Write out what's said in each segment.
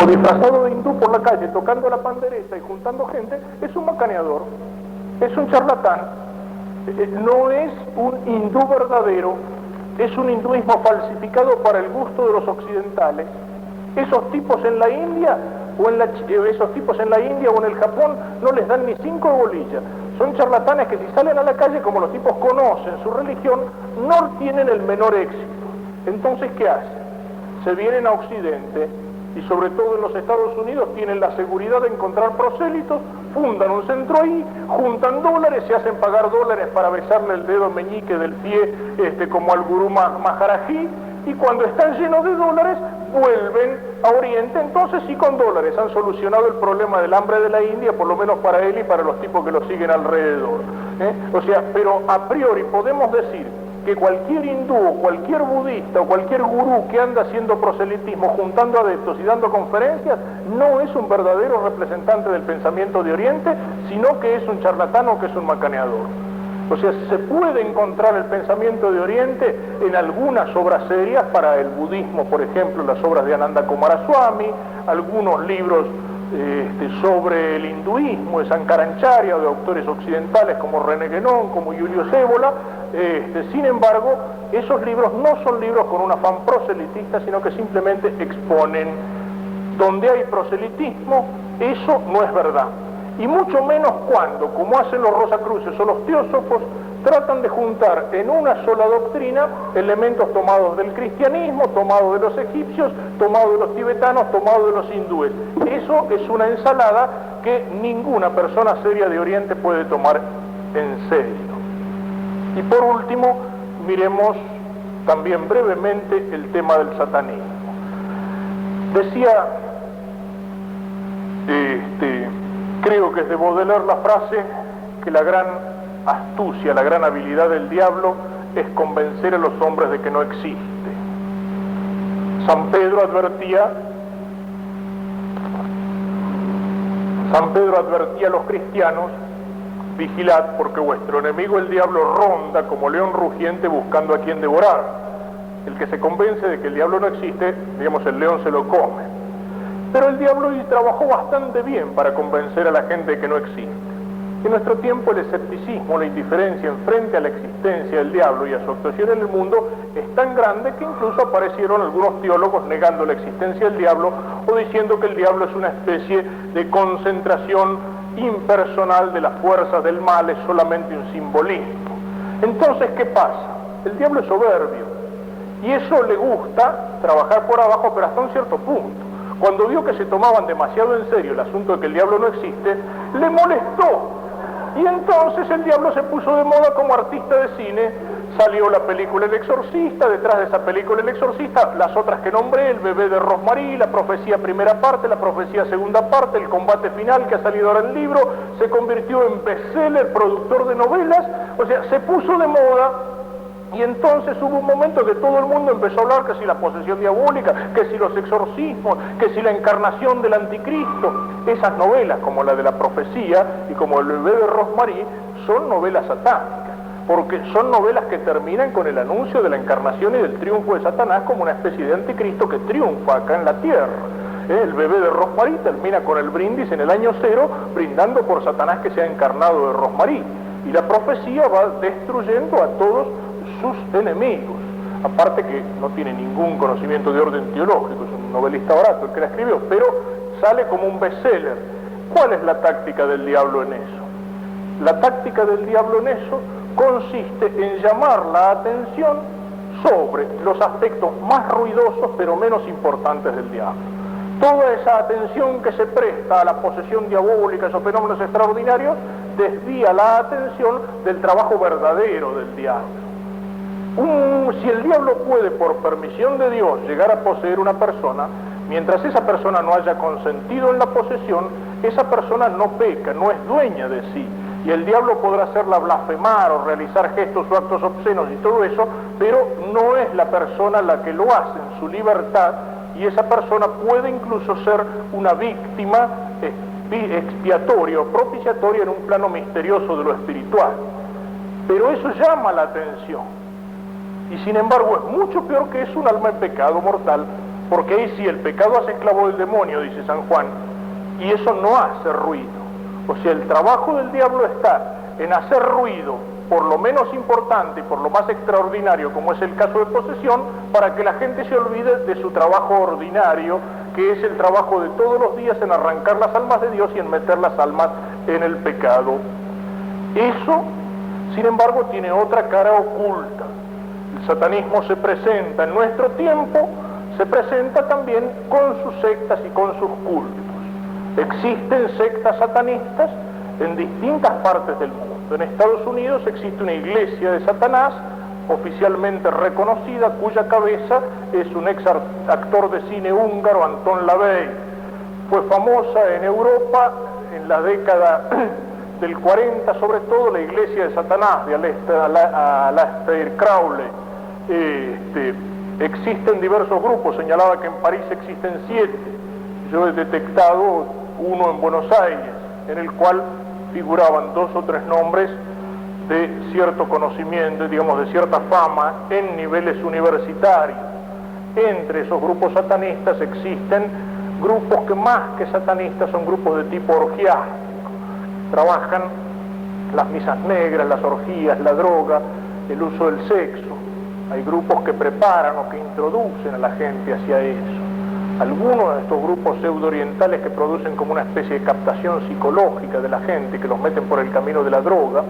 disfrazado de hindú por la calle, tocando la pandereta y juntando gente, es un macaneador, es un charlatán. No es un hindú verdadero, es un hinduismo falsificado para el gusto de los occidentales. Esos tipos en la India o en el Japón no les dan ni 5 bolillas. Son charlatanes que si salen a la calle, como los tipos conocen su religión, no tienen el menor éxito. Entonces, ¿qué hacen? Se vienen a Occidente y sobre todo en los Estados Unidos tienen la seguridad de encontrar prosélitos, fundan un centro ahí, juntan dólares, se hacen pagar dólares para besarle el dedo meñique del pie como al gurú Maharaji, y cuando están llenos de dólares vuelven a Oriente. Entonces sí, con dólares han solucionado el problema del hambre de la India, por lo menos para él y para los tipos que lo siguen alrededor. O sea, pero a priori podemos decir que cualquier hindú, o cualquier budista, o cualquier gurú que anda haciendo proselitismo, juntando adeptos y dando conferencias, no es un verdadero representante del pensamiento de Oriente, sino que es un charlatán o que es un macaneador. O sea, se puede encontrar el pensamiento de Oriente en algunas obras serias para el budismo, por ejemplo, las obras de Ananda Coomaraswamy, algunos libros sobre el hinduismo de Sankaracharya, o de autores occidentales como René Guénon, como Julio Cébola. Sin embargo, esos libros no son libros con un afán proselitista, sino que simplemente exponen donde hay proselitismo, eso no es verdad. Y mucho menos cuando, como hacen los Rosacruces o los teósofos, tratan de juntar en una sola doctrina elementos tomados del cristianismo, tomados de los egipcios, tomados de los tibetanos, tomados de los hindúes. Eso es una ensalada que ninguna persona seria de Oriente puede tomar en serio. Y por último, miremos también brevemente el tema del satanismo. Decía, creo que es de Baudelaire la frase, que la gran astucia, la gran habilidad del diablo es convencer a los hombres de que no existe. San Pedro advertía a los cristianos: vigilad, porque vuestro enemigo el diablo ronda como león rugiente buscando a quien devorar. El que se convence de que el diablo no existe, digamos, el león se lo come. Pero el diablo trabajó bastante bien para convencer a la gente de que no existe. En nuestro tiempo el escepticismo, la indiferencia en frente a la existencia del diablo y a su actuación en el mundo es tan grande que incluso aparecieron algunos teólogos negando la existencia del diablo o diciendo que el diablo es una especie de concentración impersonal de las fuerzas del mal, es solamente un simbolismo. Entonces, ¿qué pasa? El diablo es soberbio y eso le gusta trabajar por abajo, pero hasta un cierto punto. Cuando vio que se tomaban demasiado en serio el asunto de que el diablo no existe, le molestó. Y entonces el diablo se puso de moda como artista de cine. Salió la película El Exorcista, detrás de esa película El Exorcista, las otras que nombré, El bebé de Rosmarie, La profecía primera parte, La profecía segunda parte, El combate final, que ha salido ahora en el libro, se convirtió en bestseller, productor de novelas, o sea, se puso de moda. Y entonces hubo un momento que todo el mundo empezó a hablar que si la posesión diabólica, que si los exorcismos, que si la encarnación del anticristo. Esas novelas, como la de La profecía y como El bebé de Rosmarie, son novelas satánicas, porque son novelas que terminan con el anuncio de la encarnación y del triunfo de Satanás como una especie de anticristo que triunfa acá en la tierra. El bebé de Rosmarie termina con el brindis en el año 0, brindando por Satanás que se ha encarnado de Rosmarie. Y la profecía va destruyendo a todos sus enemigos, aparte que no tiene ningún conocimiento de orden teológico, es un novelista barato el que la escribió, pero sale como un bestseller. ¿Cuál es la táctica del diablo en eso? La táctica del diablo en eso consiste en llamar la atención sobre los aspectos más ruidosos pero menos importantes del diablo. Toda esa atención que se presta a la posesión diabólica, esos fenómenos extraordinarios, desvía la atención del trabajo verdadero del diablo. Si el diablo puede, por permisión de Dios, llegar a poseer una persona, mientras esa persona no haya consentido en la posesión, esa persona no peca, no es dueña de sí. Y el diablo podrá hacerla blasfemar o realizar gestos o actos obscenos y todo eso, pero no es la persona la que lo hace en su libertad, y esa persona puede incluso ser una víctima expiatoria o propiciatoria en un plano misterioso de lo espiritual. Pero eso llama la atención. Y sin embargo es mucho peor que es un alma en pecado mortal, porque ahí sí el pecado hace esclavo del demonio, dice San Juan, y eso no hace ruido. O sea, el trabajo del diablo está en hacer ruido por lo menos importante y por lo más extraordinario, como es el caso de posesión, para que la gente se olvide de su trabajo ordinario, que es el trabajo de todos los días en arrancar las almas de Dios y en meter las almas en el pecado. Eso, sin embargo, tiene otra cara oculta. El satanismo se presenta en nuestro tiempo, se presenta también con sus sectas y con sus cultos. Existen sectas satanistas en distintas partes del mundo. En Estados Unidos existe una iglesia de Satanás oficialmente reconocida, cuya cabeza es un ex actor de cine húngaro, Anton LaVey. Fue famosa en Europa en la década del 40, sobre todo la iglesia de Satanás, de Aleister Crowley. Existen diversos grupos, señalaba que en París existen 7. Yo he detectado uno en Buenos Aires, en el cual figuraban 2 o 3 nombres de cierto conocimiento, digamos de cierta fama en niveles universitarios. Entre esos grupos satanistas existen grupos que más que satanistas son grupos de tipo orgiástico. Trabajan las misas negras, las orgías, la droga, el uso del sexo. Hay grupos que preparan o que introducen a la gente hacia eso. Algunos de estos grupos pseudo-orientales que producen como una especie de captación psicológica de la gente, que los meten por el camino de la droga,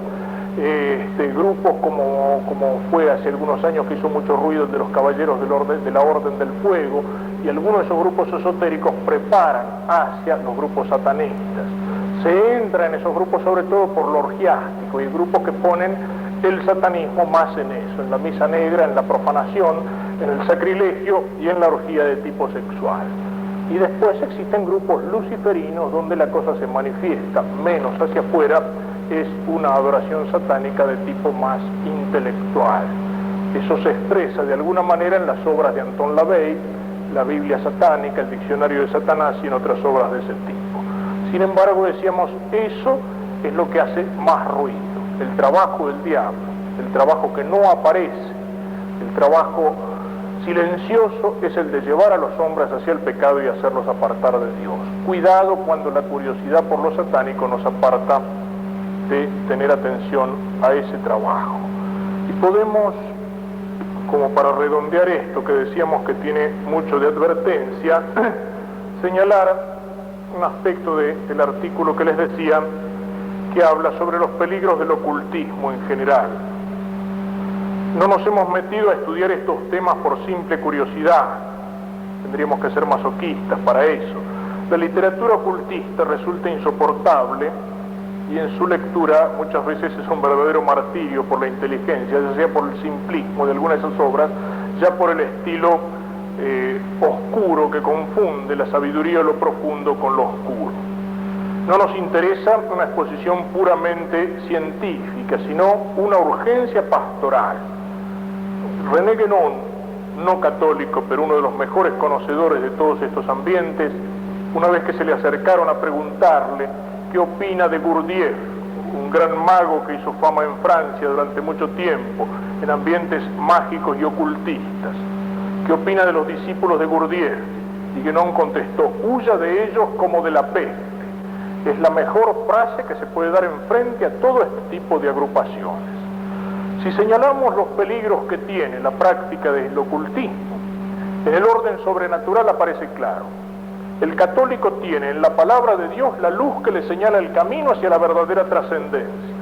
grupos como fue hace algunos años, que hizo mucho ruido el de los caballeros de la Orden del Fuego, y algunos de esos grupos esotéricos preparan hacia los grupos satanistas. Se entra en esos grupos sobre todo por lo orgiástico, y grupos que ponen el satanismo más en eso, en la misa negra, en la profanación, en el sacrilegio y en la orgía de tipo sexual. Y después existen grupos luciferinos donde la cosa se manifiesta menos hacia afuera, es una adoración satánica de tipo más intelectual. Eso se expresa de alguna manera en las obras de Anton LaVey, la Biblia satánica, el diccionario de Satanás y en otras obras de ese tipo. Sin embargo, decíamos, eso es lo que hace más ruido, el trabajo del diablo, el trabajo que no aparece, el trabajo silencioso es el de llevar a los hombres hacia el pecado y hacerlos apartar de Dios. Cuidado cuando la curiosidad por lo satánico nos aparta de tener atención a ese trabajo. Y podemos, como para redondear esto que decíamos que tiene mucho de advertencia, señalar un aspecto del artículo que les decía, que habla sobre los peligros del ocultismo en general. No nos hemos metido a estudiar estos temas por simple curiosidad, tendríamos que ser masoquistas para eso. La literatura ocultista resulta insoportable y en su lectura muchas veces es un verdadero martirio por la inteligencia, ya sea por el simplismo de algunas de esas obras, ya por el estilo oscuro que confunde la sabiduría de lo profundo con lo oscuro. No nos interesa una exposición puramente científica, sino una urgencia pastoral. René Guénon, no católico, pero uno de los mejores conocedores de todos estos ambientes, una vez que se le acercaron a preguntarle qué opina de Gurdjieff, un gran mago que hizo fama en Francia durante mucho tiempo, en ambientes mágicos y ocultistas, ¿qué opina de los discípulos de Gurdjieff? Y Guénon contestó, huya de ellos como de la peste. Es la mejor frase que se puede dar en frente a todo este tipo de agrupaciones. Si señalamos los peligros que tiene la práctica del ocultismo, en el orden sobrenatural aparece claro. El católico tiene en la palabra de Dios la luz que le señala el camino hacia la verdadera trascendencia,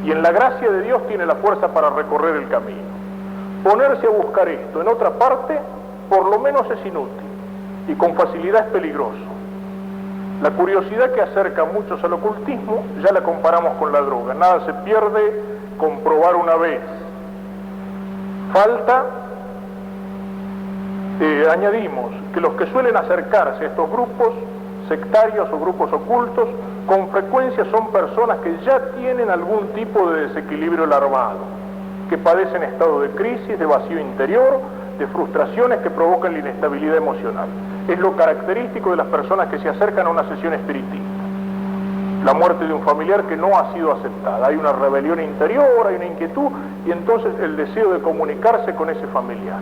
y en la gracia de Dios tiene la fuerza para recorrer el camino. Ponerse a buscar esto en otra parte, por lo menos es inútil, y con facilidad es peligroso. La curiosidad que acerca a muchos al ocultismo ya la comparamos con la droga. Nada se pierde con probar una vez. Falta, añadimos, que los que suelen acercarse a estos grupos sectarios o grupos ocultos, con frecuencia son personas que ya tienen algún tipo de desequilibrio larvado, que padecen estado de crisis, de vacío interior, de frustraciones que provocan la inestabilidad emocional. Es lo característico de las personas que se acercan a una sesión espiritista. La muerte de un familiar que no ha sido aceptada. Hay una rebelión interior, hay una inquietud, y entonces el deseo de comunicarse con ese familiar.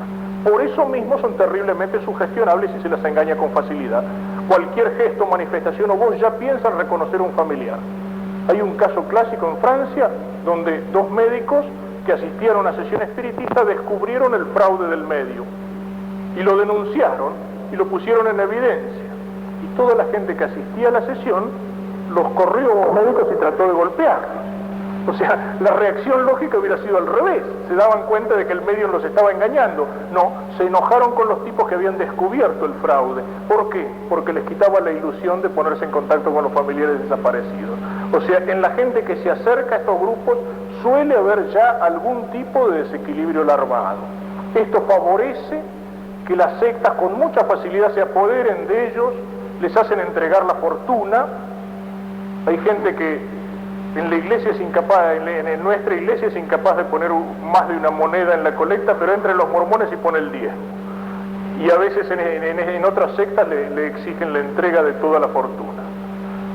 por eso mismo son terriblemente sugestionables y se las engaña con facilidad. Cualquier gesto, manifestación o voz ya piensan reconocer a un familiar. Hay un caso clásico en Francia donde dos médicos que asistieron a una sesión espiritista descubrieron el fraude del medio y lo denunciaron y lo pusieron en evidencia. Y toda la gente que asistía a la sesión los corrió a los médicos y trató de golpearlos. O sea, la reacción lógica hubiera sido al revés. Se daban cuenta de que el medio los estaba engañando. No, se enojaron con los tipos que habían descubierto el fraude. ¿Por qué? Porque les quitaba la ilusión de ponerse en contacto con los familiares desaparecidos. O sea, en la gente que se acerca a estos grupos suele haber ya algún tipo de desequilibrio larvado. Esto favorece que las sectas con mucha facilidad se apoderen de ellos, les hacen entregar la fortuna. Hay gente que en la iglesia es incapaz, en nuestra iglesia es incapaz de poner más de una moneda en la colecta, pero entra en los mormones y pone el diezmo. Y a veces en otras sectas le exigen la entrega de toda la fortuna.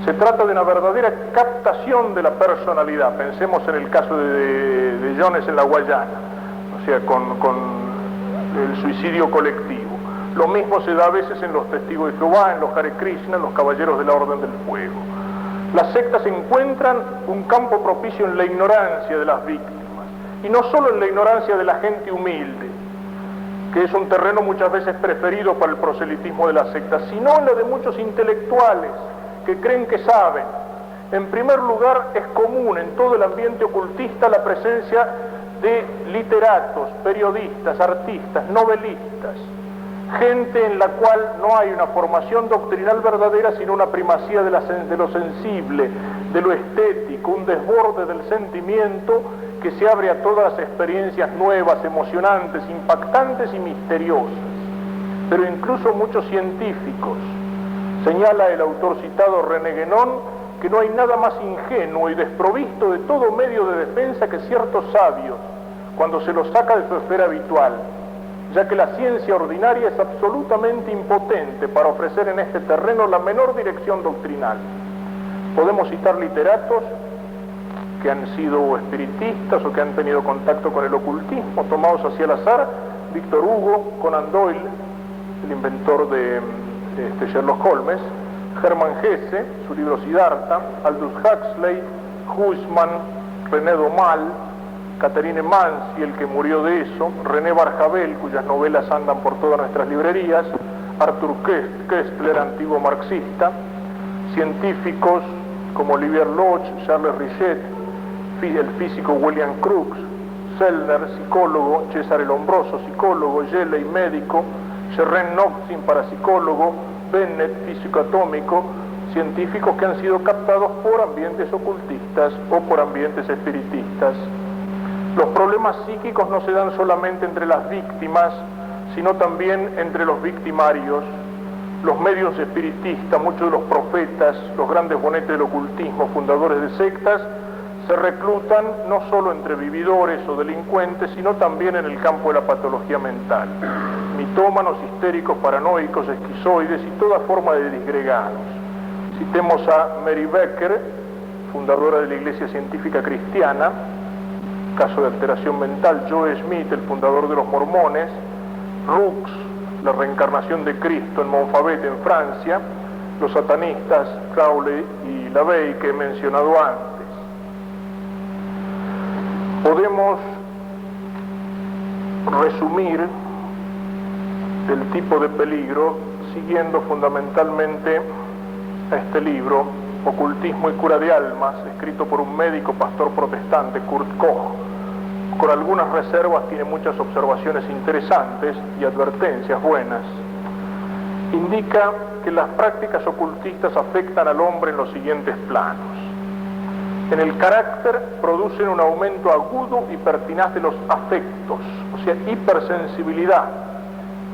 Se trata de una verdadera captación de la personalidad. Pensemos en el caso de Jones en la Guayana, o sea, con el suicidio colectivo. Lo mismo se da a veces en los testigos de Jehová, en los Hare Krishna, en los caballeros de la Orden del Fuego. Las sectas encuentran un campo propicio en la ignorancia de las víctimas, y no solo en la ignorancia de la gente humilde, que es un terreno muchas veces preferido para el proselitismo de las sectas, sino en la de muchos intelectuales que creen que saben. En primer lugar, es común en todo el ambiente ocultista la presencia de literatos, periodistas, artistas, novelistas, gente en la cual no hay una formación doctrinal verdadera, sino una primacía de lo sensible, de lo estético, un desborde del sentimiento que se abre a todas las experiencias nuevas, emocionantes, impactantes y misteriosas. Pero incluso muchos científicos, señala el autor citado René Guénon, que no hay nada más ingenuo y desprovisto de todo medio de defensa que ciertos sabios, cuando se los saca de su esfera habitual, ya que la ciencia ordinaria es absolutamente impotente para ofrecer en este terreno la menor dirección doctrinal. Podemos citar literatos que han sido espiritistas o que han tenido contacto con el ocultismo, tomados hacia el azar: Víctor Hugo, Conan Doyle, el inventor de Sherlock Holmes, Hermann Hesse, su libro Siddhartha, Aldous Huxley, Huysman, René Daumal, Catherine Mansi, el que murió de eso, René Barjavel, cuyas novelas andan por todas nuestras librerías, Arthur Koestler, antiguo marxista, científicos como Olivier Lodge, Charles Richet, el físico William Crookes, Sellner, psicólogo, Cesare Lombroso, psicólogo, Shelley, médico, Sherren Noxin, parapsicólogo, Bennett, físico atómico, científicos que han sido captados por ambientes ocultistas o por ambientes espiritistas. Los problemas psíquicos no se dan solamente entre las víctimas, sino también entre los victimarios. Los medios espiritistas, muchos de los profetas, los grandes bonetes del ocultismo, fundadores de sectas, se reclutan no solo entre vividores o delincuentes, sino también en el campo de la patología mental. Mitómanos, histéricos, paranoicos, esquizoides y toda forma de disgregados. Citemos a Mary Becker, fundadora de la Iglesia Científica Cristiana, caso de alteración mental; Joe Smith, el fundador de los mormones; Rux, la reencarnación de Cristo en Montfabet, en Francia; los satanistas Crowley y LaVey, que he mencionado antes. Podemos resumir el tipo de peligro siguiendo fundamentalmente a este libro, Ocultismo y Cura de Almas, escrito por un médico pastor protestante, Kurt Koch. Con algunas reservas, tiene muchas observaciones interesantes y advertencias buenas. Indica que las prácticas ocultistas afectan al hombre en los siguientes planos. En el carácter producen un aumento agudo y pertinaz de los afectos, o sea, hipersensibilidad,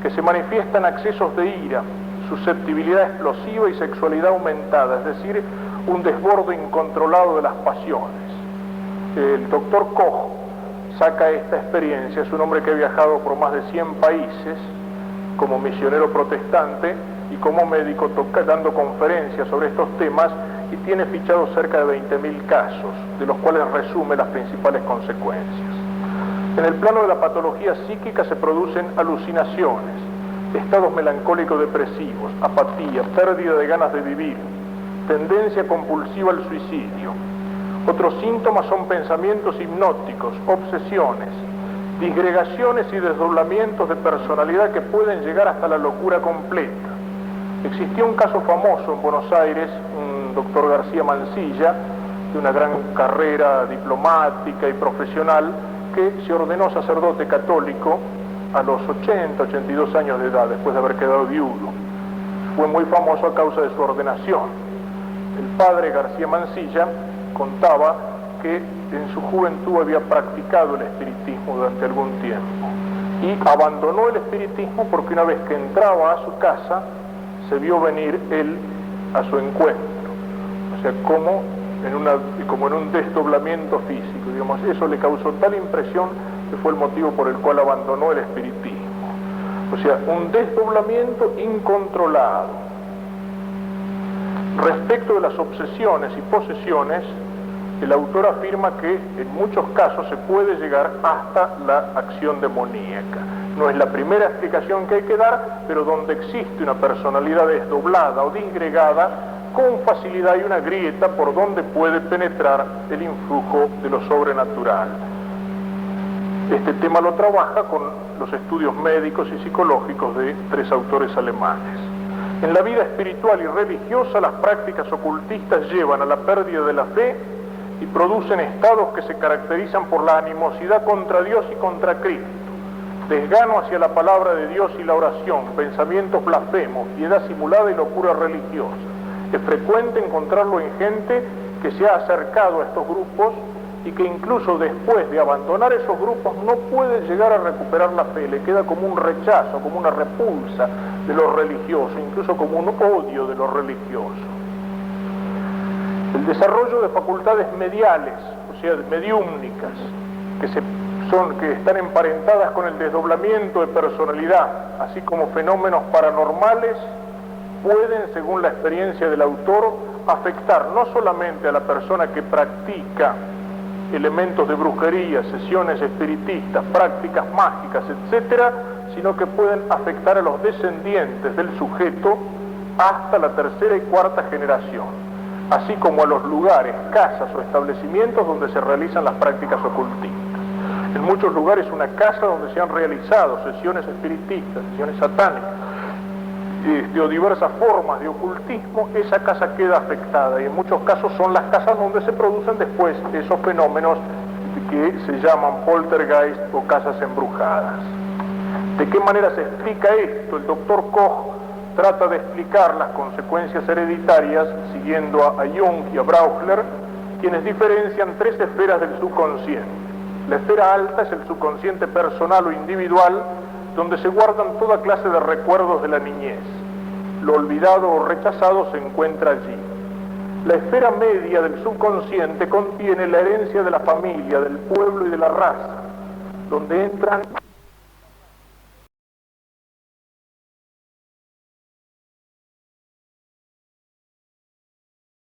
que se manifiesta en accesos de ira, susceptibilidad explosiva y sexualidad aumentada, es decir, un desborde incontrolado de las pasiones. El doctor Koch saca esta experiencia. Es un hombre que ha viajado por más de 100 países como misionero protestante y como médico, dando conferencias sobre estos temas, y tiene fichados cerca de 20.000 casos, de los cuales resume las principales consecuencias. En el plano de la patología psíquica se producen alucinaciones, estados melancólicos depresivos, apatía, pérdida de ganas de vivir, tendencia compulsiva al suicidio. Otros síntomas son pensamientos hipnóticos, obsesiones, disgregaciones y desdoblamientos de personalidad que pueden llegar hasta la locura completa. Existió un caso famoso en Buenos Aires, un doctor García Mansilla, de una gran carrera diplomática y profesional, que se ordenó sacerdote católico a los 82 años de edad, después de haber quedado viudo. Fue muy famoso a causa de su ordenación. El padre García Mansilla contaba que en su juventud había practicado el espiritismo durante algún tiempo y abandonó el espiritismo porque una vez que entraba a su casa se vio venir él a su encuentro, o sea, como en un desdoblamiento físico, digamos. Eso le causó tal impresión que fue el motivo por el cual abandonó el espiritismo, o sea, un desdoblamiento incontrolado. Respecto de las obsesiones y posesiones, el autor afirma que en muchos casos se puede llegar hasta la acción demoníaca. No es la primera explicación que hay que dar, pero donde existe una personalidad desdoblada o disgregada, con facilidad hay una grieta por donde puede penetrar el influjo de lo sobrenatural. Este tema lo trabaja con los estudios médicos y psicológicos de 3 autores alemanes. En la vida espiritual y religiosa, las prácticas ocultistas llevan a la pérdida de la fe y producen estados que se caracterizan por la animosidad contra Dios y contra Cristo, desgano hacia la palabra de Dios y la oración, pensamientos blasfemos, piedad simulada y locura religiosa. Es frecuente encontrarlo en gente que se ha acercado a estos grupos y que incluso después de abandonar esos grupos no puede llegar a recuperar la fe, le queda como un rechazo, como una repulsa de lo religioso, incluso como un odio de lo religioso. El desarrollo de facultades mediales, o sea, mediúmnicas, que están emparentadas con el desdoblamiento de personalidad, así como fenómenos paranormales, pueden, según la experiencia del autor, afectar no solamente a la persona que practica elementos de brujería, sesiones espiritistas, prácticas mágicas, etcétera, sino que pueden afectar a los descendientes del sujeto hasta la 3ª y 4ª generación, así como a los lugares, casas o establecimientos donde se realizan las prácticas ocultistas. En muchos lugares una casa donde se han realizado sesiones espiritistas, sesiones satánicas, o diversas formas de ocultismo, esa casa queda afectada y en muchos casos son las casas donde se producen después esos fenómenos que se llaman poltergeist o casas embrujadas. ¿De qué manera se explica esto? El doctor Koch trata de explicar las consecuencias hereditarias siguiendo a Jung y a Brauchler, quienes diferencian 3 esferas del subconsciente. La esfera alta es el subconsciente personal o individual, donde se guardan toda clase de recuerdos de la niñez. Lo olvidado o rechazado se encuentra allí. La esfera media del subconsciente contiene la herencia de la familia, del pueblo y de la raza, donde entran